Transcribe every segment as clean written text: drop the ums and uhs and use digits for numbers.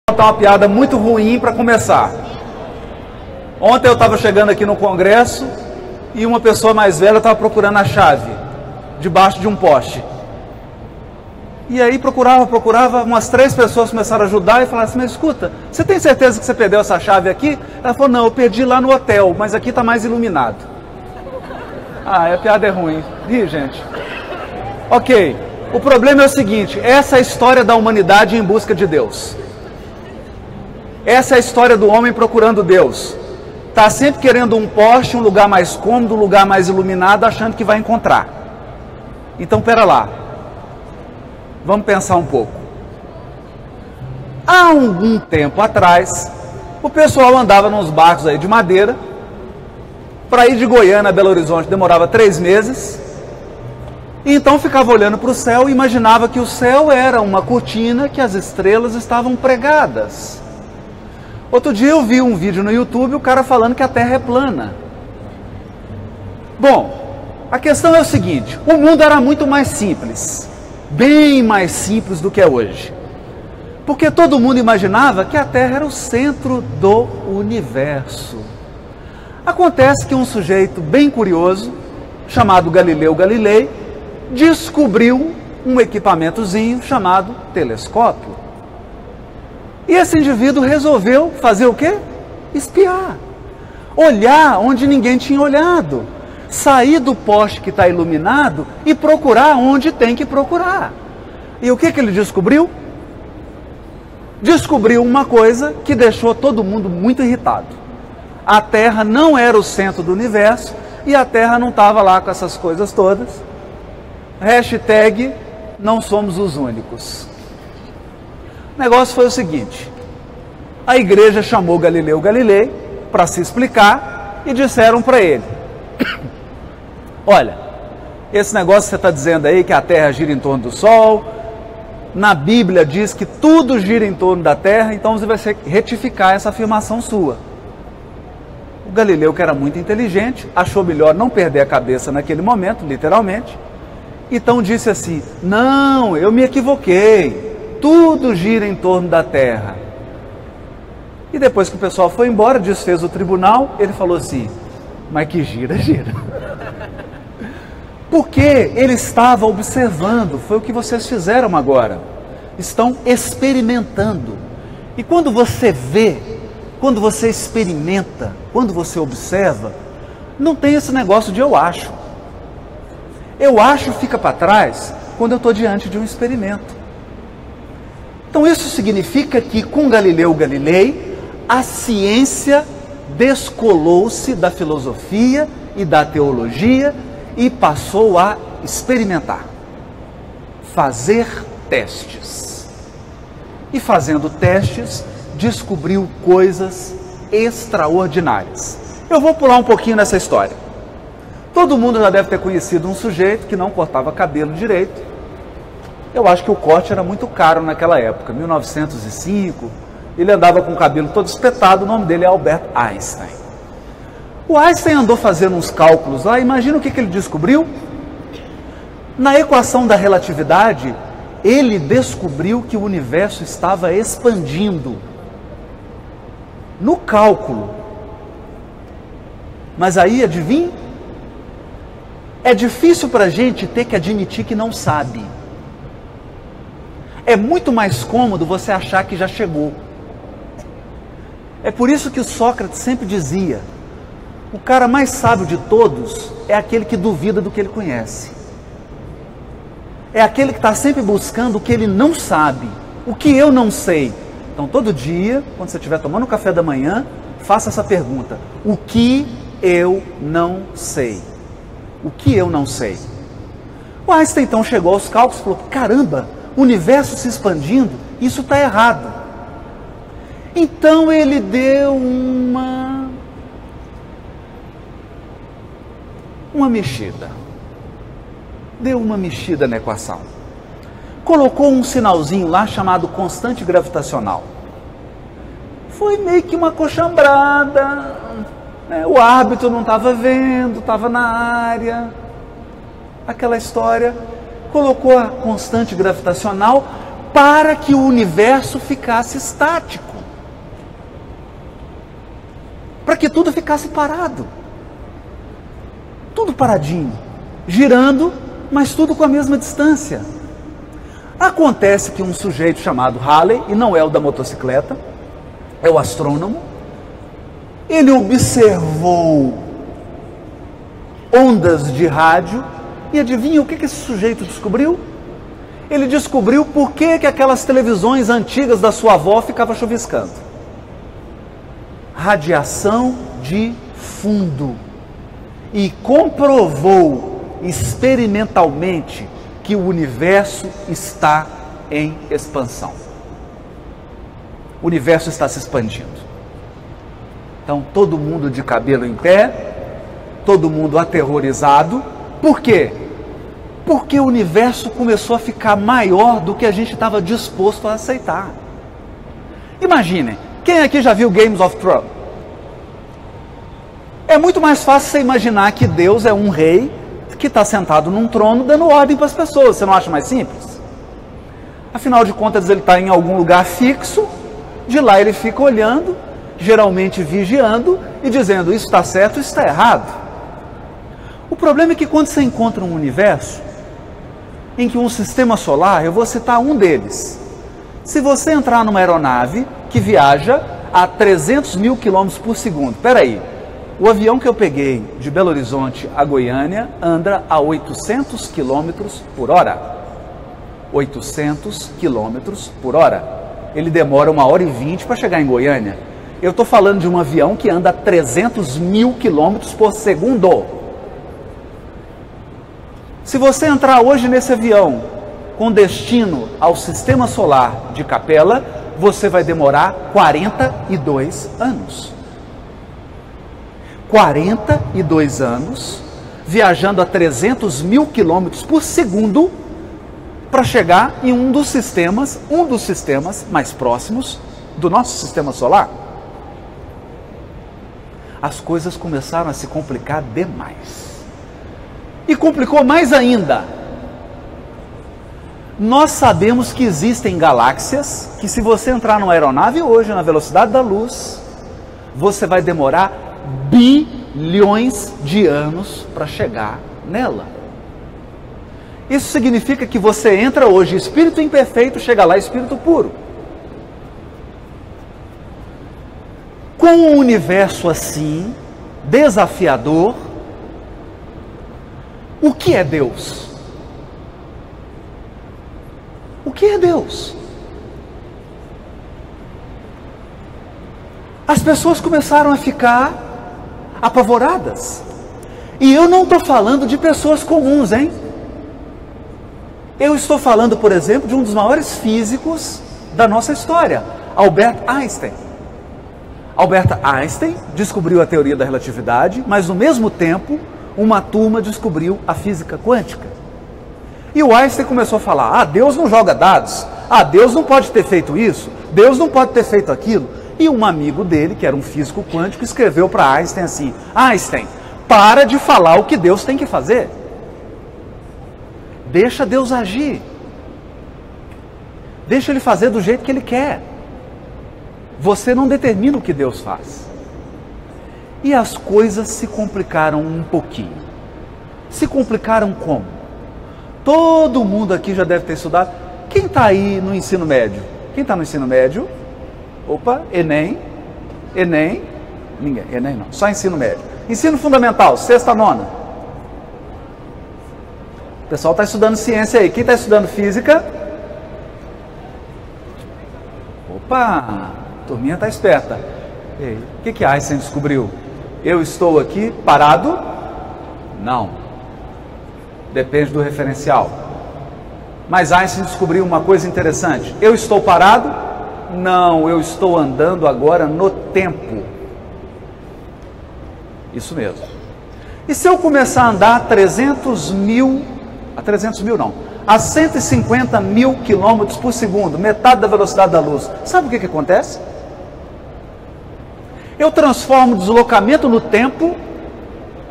contar uma piada muito ruim para começar. Ontem eu estava chegando aqui no congresso e uma pessoa mais velha estava procurando a chave debaixo de um poste. E aí procurava, umas 3 pessoas começaram a ajudar e falaram assim: mas escuta, você tem certeza que você perdeu essa chave aqui? Ela falou: não, eu perdi lá no hotel, mas aqui está mais iluminado. A piada é ruim. Ih, gente. Ok, o problema é o seguinte: essa é a história da humanidade em busca de Deus. Essa é a história do homem procurando Deus. Está sempre querendo um poste, um lugar mais cômodo, um lugar mais iluminado, achando que vai encontrar. Então, pera lá. Vamos pensar um pouco. Há algum tempo atrás, o pessoal andava nos barcos aí de madeira. Para ir de Goiânia a Belo Horizonte demorava 3 meses. E então ficava olhando para o céu e imaginava que o céu era uma cortina que as estrelas estavam pregadas. Outro dia eu vi um vídeo no YouTube, o cara falando que a Terra é plana. Bom, a questão é o seguinte: o mundo era muito mais simples. Bem mais simples do que é hoje. Porque todo mundo imaginava que a Terra era o centro do universo. Acontece que um sujeito bem curioso, chamado Galileu Galilei, descobriu um equipamentozinho chamado telescópio. E esse indivíduo resolveu fazer o quê? Espiar. Olhar onde ninguém tinha olhado. Sair do poste que está iluminado e procurar onde tem que procurar. E o que ele descobriu? Descobriu uma coisa que deixou todo mundo muito irritado. A Terra não era o centro do universo e a Terra não estava lá com essas coisas todas. Hashtag não somos os únicos. O negócio foi o seguinte: a igreja chamou Galileu Galilei para se explicar e disseram para ele: olha, esse negócio que você está dizendo aí que a Terra gira em torno do Sol, na Bíblia diz que tudo gira em torno da Terra, então você vai retificar essa afirmação sua. O Galileu, que era muito inteligente, achou melhor não perder a cabeça naquele momento, literalmente, então disse assim: não, eu me equivoquei, tudo gira em torno da Terra. E depois que o pessoal foi embora, desfez o tribunal, ele falou assim: mas que gira, gira. Porque ele estava observando, foi o que vocês fizeram agora. Estão experimentando. E quando você vê, quando você experimenta, quando você observa, não tem esse negócio de eu acho. Eu acho fica para trás quando eu estou diante de um experimento. Então isso significa que com Galileu Galilei, a ciência descolou-se da filosofia e da teologia e passou a experimentar, fazer testes. E fazendo testes, descobriu coisas extraordinárias. Eu vou pular um pouquinho nessa história. Todo mundo já deve ter conhecido um sujeito que não cortava cabelo direito. Eu acho que o corte era muito caro naquela época, 1905. Ele andava com o cabelo todo espetado, o nome dele é Albert Einstein. O Einstein andou fazendo uns cálculos lá, imagina o que ele descobriu? Na equação da relatividade, ele descobriu que o universo estava expandindo. No cálculo. Mas aí, adivinha? É difícil para a gente ter que admitir que não sabe. É muito mais cômodo você achar que já chegou. É por isso que o Sócrates sempre dizia: o cara mais sábio de todos é aquele que duvida do que ele conhece. É aquele que está sempre buscando o que ele não sabe, o que eu não sei. Então, todo dia, quando você estiver tomando o café da manhã, faça essa pergunta: o que eu não sei? O que eu não sei? O Einstein então chegou aos cálculos e falou: caramba, o universo se expandindo, isso está errado. Então ele deu uma mexida. Deu uma mexida na equação. Colocou um sinalzinho lá chamado constante gravitacional. Foi meio que uma coxambrada, né? O árbitro não estava vendo, estava na área. Aquela história. Colocou a constante gravitacional, para que o universo ficasse estático, para que tudo ficasse parado, tudo paradinho, girando, mas tudo com a mesma distância. Acontece que um sujeito chamado Halley, e não é o da motocicleta, é o astrônomo, ele observou ondas de rádio e adivinha o que esse sujeito descobriu? Ele descobriu por que aquelas televisões antigas da sua avó ficavam chuviscando. Radiação de fundo. E comprovou experimentalmente que o universo está em expansão. O universo está se expandindo. Então, todo mundo de cabelo em pé, todo mundo aterrorizado. Por quê? Porque o universo começou a ficar maior do que a gente estava disposto a aceitar. Imaginem, quem aqui já viu Games of Thrones? É muito mais fácil você imaginar que Deus é um rei que está sentado num trono dando ordem para as pessoas. Você não acha mais simples? Afinal de contas, ele está em algum lugar fixo, de lá ele fica olhando, geralmente vigiando e dizendo, isso está certo, isso está errado. O problema é que quando você encontra um universo em que um sistema solar, eu vou citar um deles. Se você entrar numa aeronave que viaja a 300 mil quilômetros por segundo, peraí, o avião que eu peguei de Belo Horizonte a Goiânia anda a 800 quilômetros por hora. 800 quilômetros por hora. Ele demora 1h20 para chegar em Goiânia. Eu estou falando de um avião que anda a 300 mil quilômetros por segundo. Se você entrar hoje nesse avião com destino ao sistema solar de Capela, você vai demorar 42 anos. 42 anos, viajando a 300 mil quilômetros por segundo, para chegar em um dos sistemas mais próximos do nosso sistema solar. As coisas começaram a se complicar demais. E complicou mais ainda. Nós sabemos que existem galáxias que, se você entrar numa aeronave hoje na velocidade da luz, você vai demorar bilhões de anos para chegar nela. Isso significa que você entra hoje espírito imperfeito, chega lá espírito puro. Com um universo assim, desafiador, o que é Deus? O que é Deus? As pessoas começaram a ficar apavoradas. E eu não estou falando de pessoas comuns, hein? Eu estou falando, por exemplo, de um dos maiores físicos da nossa história, Albert Einstein. Albert Einstein descobriu a teoria da relatividade, mas no mesmo tempo, uma turma descobriu a física quântica. E o Einstein começou a falar, Deus não joga dados, Deus não pode ter feito isso, Deus não pode ter feito aquilo. E um amigo dele, que era um físico quântico, escreveu para Einstein assim, Einstein, para de falar o que Deus tem que fazer. Deixa Deus agir. Deixa Ele fazer do jeito que Ele quer. Você não determina o que Deus faz. E as coisas se complicaram um pouquinho. Se complicaram como? Todo mundo aqui já deve ter estudado. Quem está aí no ensino médio? Quem está no ensino médio? Opa, Enem. Ninguém, Enem não, só ensino médio. Ensino fundamental, 6ª, 9ª. O pessoal está estudando ciência aí. Quem está estudando física? Opa, a turminha está esperta. Ei, o que Einstein descobriu? Eu estou aqui parado? Não. Depende do referencial. Mas Einstein descobriu uma coisa interessante. Eu estou parado? Não, eu estou andando agora no tempo. Isso mesmo. E se eu começar a andar a 150 mil quilômetros por segundo, metade da velocidade da luz, sabe o que acontece? Eu transformo o deslocamento no tempo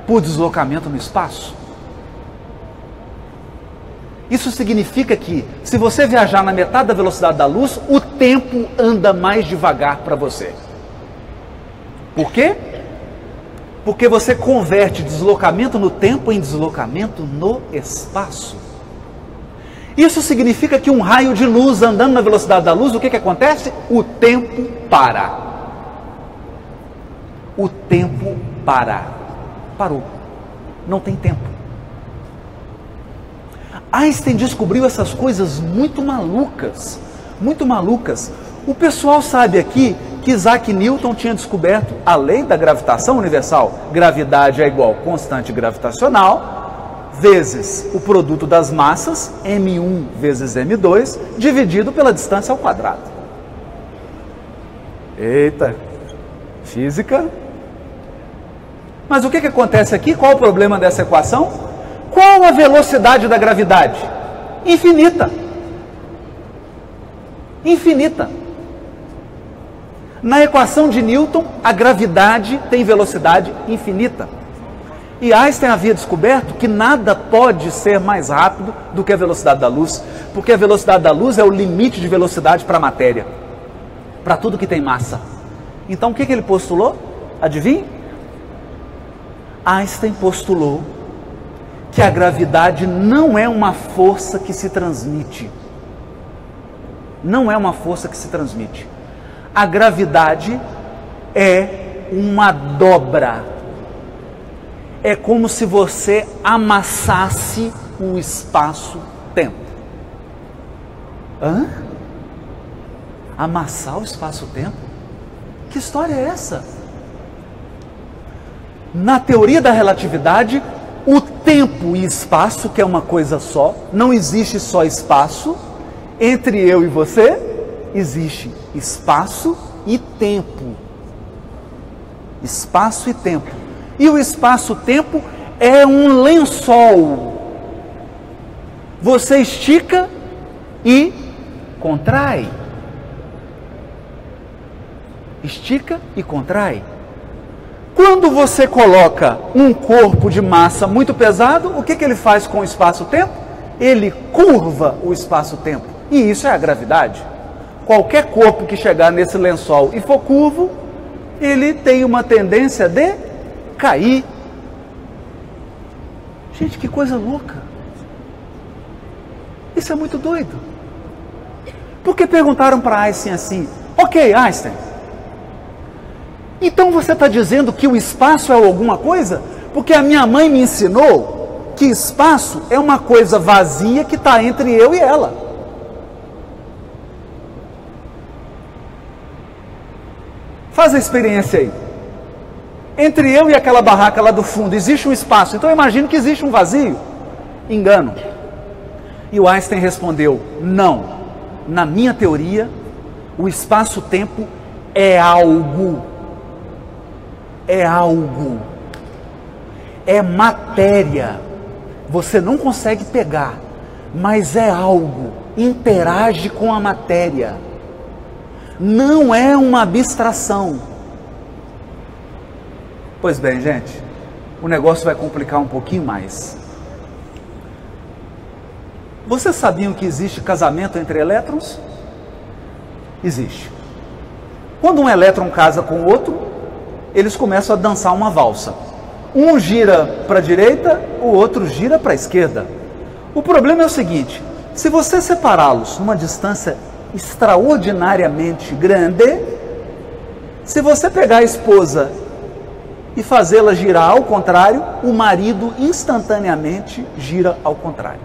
por deslocamento no espaço. Isso significa que, se você viajar na metade da velocidade da luz, o tempo anda mais devagar para você. Por quê? Porque você converte deslocamento no tempo em deslocamento no espaço. Isso significa que um raio de luz andando na velocidade da luz, o que acontece? O tempo para. O tempo para. Parou. Não tem tempo. Einstein descobriu essas coisas muito malucas. Muito malucas. O pessoal sabe aqui que Isaac Newton tinha descoberto a lei da gravitação universal. Gravidade é igual constante gravitacional vezes o produto das massas, m1 vezes m2, dividido pela distância ao quadrado. Eita, física. Mas o que acontece aqui? Qual o problema dessa equação? Qual a velocidade da gravidade? Infinita. Infinita. Na equação de Newton, a gravidade tem velocidade infinita. E Einstein havia descoberto que nada pode ser mais rápido do que a velocidade da luz, porque a velocidade da luz é o limite de velocidade para a matéria, para tudo que tem massa. Então o que ele postulou? Adivinhe? Einstein postulou que a gravidade não é uma força que se transmite. Não é uma força que se transmite. A gravidade é uma dobra. É como se você amassasse o espaço-tempo. Hã? Amassar o espaço-tempo? Que história é essa? Na teoria da relatividade, o tempo e espaço, que é uma coisa só, não existe só espaço. Entre eu e você, existe espaço e tempo. Espaço e tempo. E o espaço-tempo é um lençol. Você estica e contrai. Estica e contrai. Quando você coloca um corpo de massa muito pesado, o que ele faz com o espaço-tempo? Ele curva o espaço-tempo. E isso é a gravidade. Qualquer corpo que chegar nesse lençol e for curvo, ele tem uma tendência de cair. Gente, que coisa louca. Isso é muito doido. Porque perguntaram para Einstein assim: ok, Einstein, então você está dizendo que o espaço é alguma coisa? Porque a minha mãe me ensinou que espaço é uma coisa vazia que está entre eu e ela. Faz a experiência aí. Entre eu e aquela barraca lá do fundo existe um espaço, então eu imagino que existe um vazio. Engano. E o Einstein respondeu: não. Na minha teoria, o espaço-tempo é algo. É algo. É matéria. Você não consegue pegar, mas é algo. Interage com a matéria. Não é uma abstração. Pois bem, gente, o negócio vai complicar um pouquinho mais. Vocês sabiam que existe casamento entre elétrons? Existe. Quando um elétron casa com o outro, eles começam a dançar uma valsa. Um gira para a direita, o outro gira para a esquerda. O problema é o seguinte: se você separá-los numa distância extraordinariamente grande, se você pegar a esposa e fazê-la girar ao contrário, o marido instantaneamente gira ao contrário.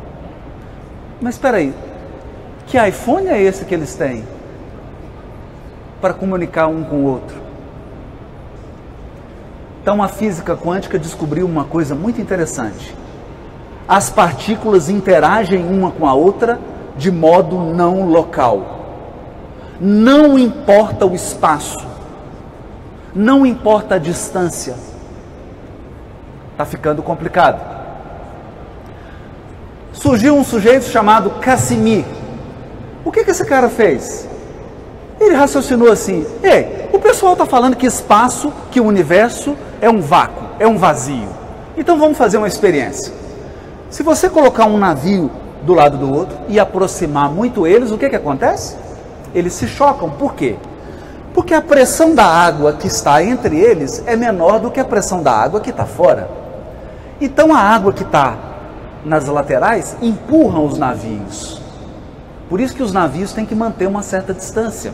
Mas espera aí, que iPhone é esse que eles têm para comunicar um com o outro? Então a física quântica descobriu uma coisa muito interessante. As partículas interagem uma com a outra de modo não local. Não importa o espaço, não importa a distância. Está ficando complicado. Surgiu um sujeito chamado Casimir. O que esse cara fez? Ele raciocinou assim: ei, o pessoal está falando que espaço, que o universo é um vácuo, é um vazio. Então vamos fazer uma experiência. Se você colocar um navio do lado do outro e aproximar muito eles, o que que acontece? Eles se chocam. Por quê? Porque a pressão da água que está entre eles é menor do que a pressão da água que está fora. Então a água que está nas laterais empurra os navios. Por isso que os navios têm que manter uma certa distância.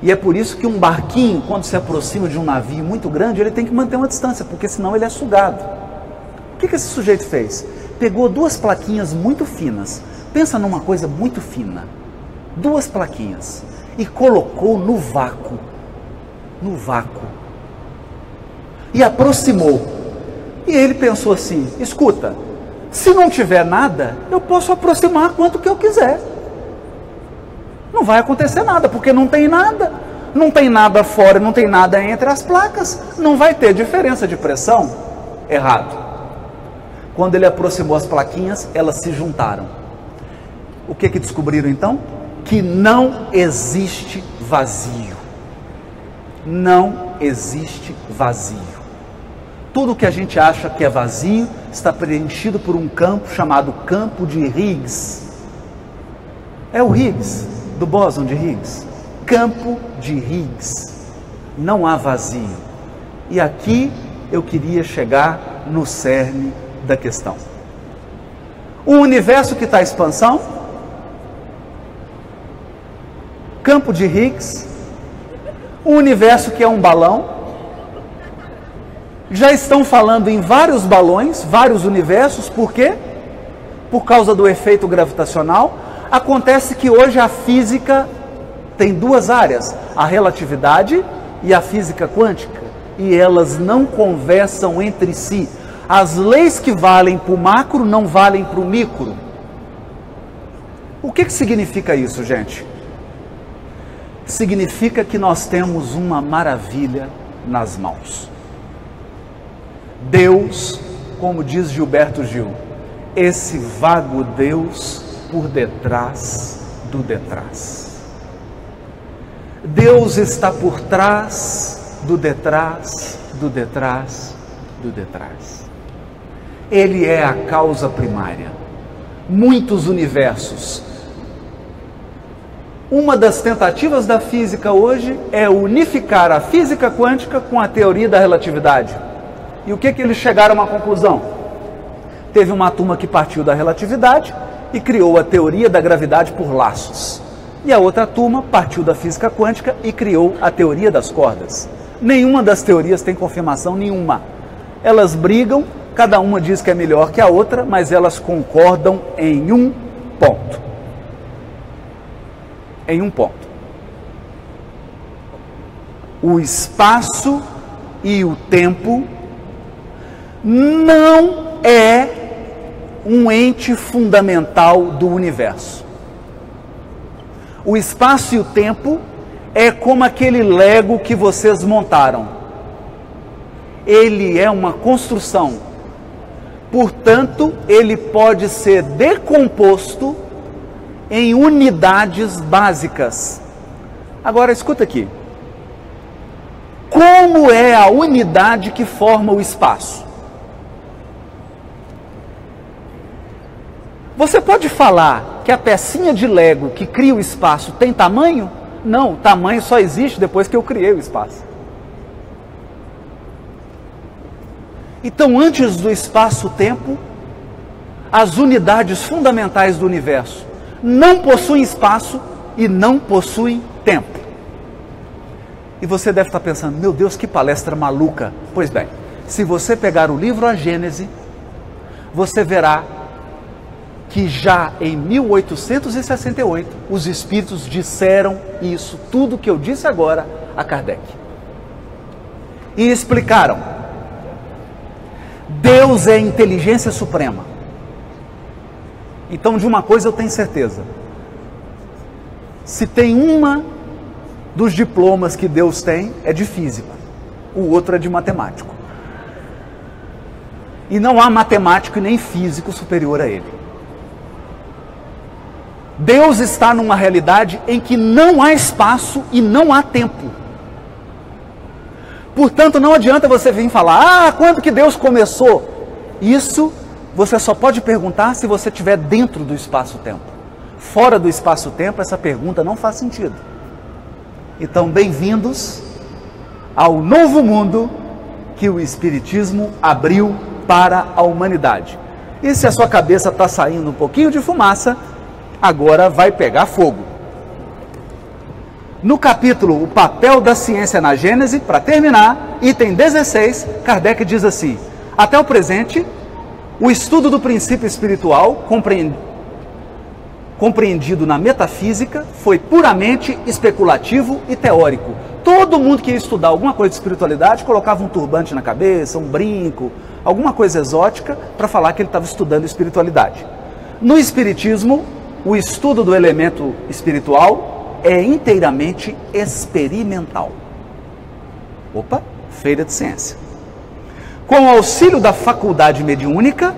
E é por isso que um barquinho, quando se aproxima de um navio muito grande, ele tem que manter uma distância, porque senão ele é sugado. O que esse sujeito fez? Pegou duas plaquinhas muito finas. Pensa numa coisa muito fina. Duas plaquinhas. E colocou no vácuo. No vácuo. E aproximou. E ele pensou assim, escuta, se não tiver nada, eu posso aproximar quanto que eu quiser. Não vai acontecer nada, porque não tem nada. Não tem nada fora, não tem nada entre as placas. Não vai ter diferença de pressão. Errado. Quando ele aproximou as plaquinhas, elas se juntaram. O que descobriram então? Que não existe vazio. Não existe vazio. Tudo que a gente acha que é vazio está preenchido por um campo chamado campo de Higgs. É o Higgs, do bóson de Higgs. Campo de Higgs. Não há vazio. E aqui eu queria chegar no cerne da questão. O universo que está em expansão, campo de Higgs, o universo que é um balão, já estão falando em vários balões, vários universos, por quê? Por causa do efeito gravitacional. Acontece que hoje a física tem duas áreas, a relatividade e a física quântica, e elas não conversam entre si. As leis que valem para o macro não valem para o micro. O que significa isso, gente? Significa que nós temos uma maravilha nas mãos. Deus, como diz Gilberto Gil, esse vago Deus por detrás do detrás. Deus está por trás do detrás, do detrás, do detrás. Ele é a causa primária. Muitos universos. Uma das tentativas da física hoje é unificar a física quântica com a teoria da relatividade. E o que eles chegaram a uma conclusão? Teve uma turma que partiu da relatividade e criou a teoria da gravidade por laços. E a outra turma partiu da física quântica e criou a teoria das cordas. Nenhuma das teorias tem confirmação nenhuma. Elas brigam, cada uma diz que é melhor que a outra, mas elas concordam em um ponto. Em um ponto. O espaço e o tempo não é um ente fundamental do universo. O espaço e o tempo é como aquele Lego que vocês montaram. Ele é uma construção. Portanto, ele pode ser decomposto em unidades básicas. Agora, escuta aqui. Como é a unidade que forma o espaço? Você pode falar que a pecinha de Lego que cria o espaço tem tamanho? Não, tamanho só existe depois que eu criei o espaço. Então, antes do espaço-tempo, as unidades fundamentais do universo não possuem espaço e não possuem tempo. E você deve estar pensando, meu Deus, que palestra maluca. Pois bem, se você pegar o livro A Gênese, você verá que já em 1868 os espíritos disseram isso, tudo que eu disse agora a Kardec. E explicaram. Deus é inteligência suprema. Então, de uma coisa eu tenho certeza. Se tem uma dos diplomas que Deus tem, é de físico. O outro é de matemático. E não há matemático e nem físico superior a ele. Deus está numa realidade em que não há espaço e não há tempo. Portanto, não adianta você vir falar, quando que Deus começou? Isso você só pode perguntar se você estiver dentro do espaço-tempo. Fora do espaço-tempo, essa pergunta não faz sentido. Então, bem-vindos ao novo mundo que o Espiritismo abriu para a humanidade. E se a sua cabeça está saindo um pouquinho de fumaça, agora vai pegar fogo. No capítulo O Papel da Ciência na Gênese, para terminar, item 16, Kardec diz assim: até o presente, o estudo do princípio espiritual, compreendido na metafísica, foi puramente especulativo e teórico. Todo mundo que ia estudar alguma coisa de espiritualidade colocava um turbante na cabeça, um brinco, alguma coisa exótica para falar que ele estava estudando espiritualidade. No Espiritismo, o estudo do elemento espiritual é inteiramente experimental. Opa, feira de ciência. Com o auxílio da faculdade mediúnica,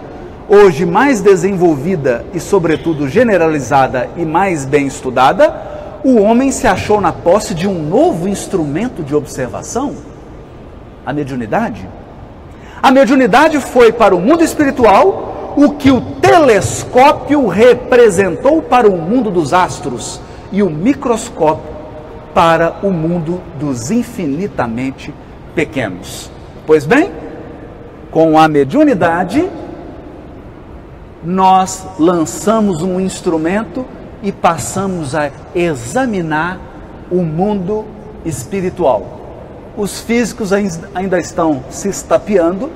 hoje mais desenvolvida e, sobretudo, generalizada e mais bem estudada, o homem se achou na posse de um novo instrumento de observação, a mediunidade. A mediunidade foi para o mundo espiritual o que o telescópio representou para o mundo dos astros e o microscópio para o mundo dos infinitamente pequenos. Pois bem, com a mediunidade, nós lançamos um instrumento e passamos a examinar o mundo espiritual. Os físicos ainda estão se estapeando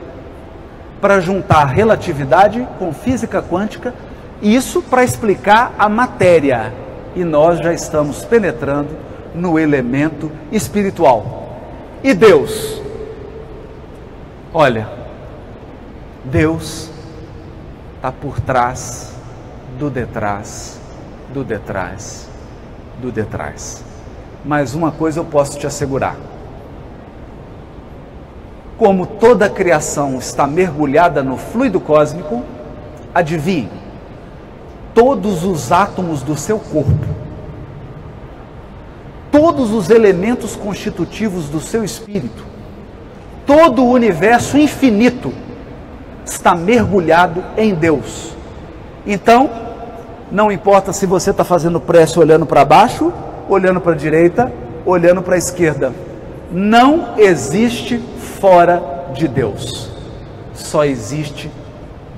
para juntar relatividade com física quântica, isso para explicar a matéria. E nós já estamos penetrando no elemento espiritual. E Deus? Olha, Deus está por trás do detrás, do detrás, do detrás. Mas uma coisa eu posso te assegurar: como toda a criação está mergulhada no fluido cósmico, adivinhe, todos os átomos do seu corpo, todos os elementos constitutivos do seu espírito, todo o universo infinito está mergulhado em Deus. Então, não importa se você está fazendo prece olhando para baixo, olhando para a direita, olhando para a esquerda, não existe fora de Deus, só existe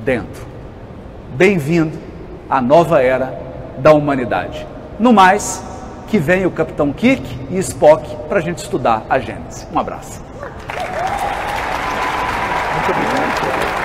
dentro. Bem-vindo à nova era da humanidade. No mais, que venha o Capitão Kirk e Spock para a gente estudar a Gênese. Um abraço. Muito obrigado.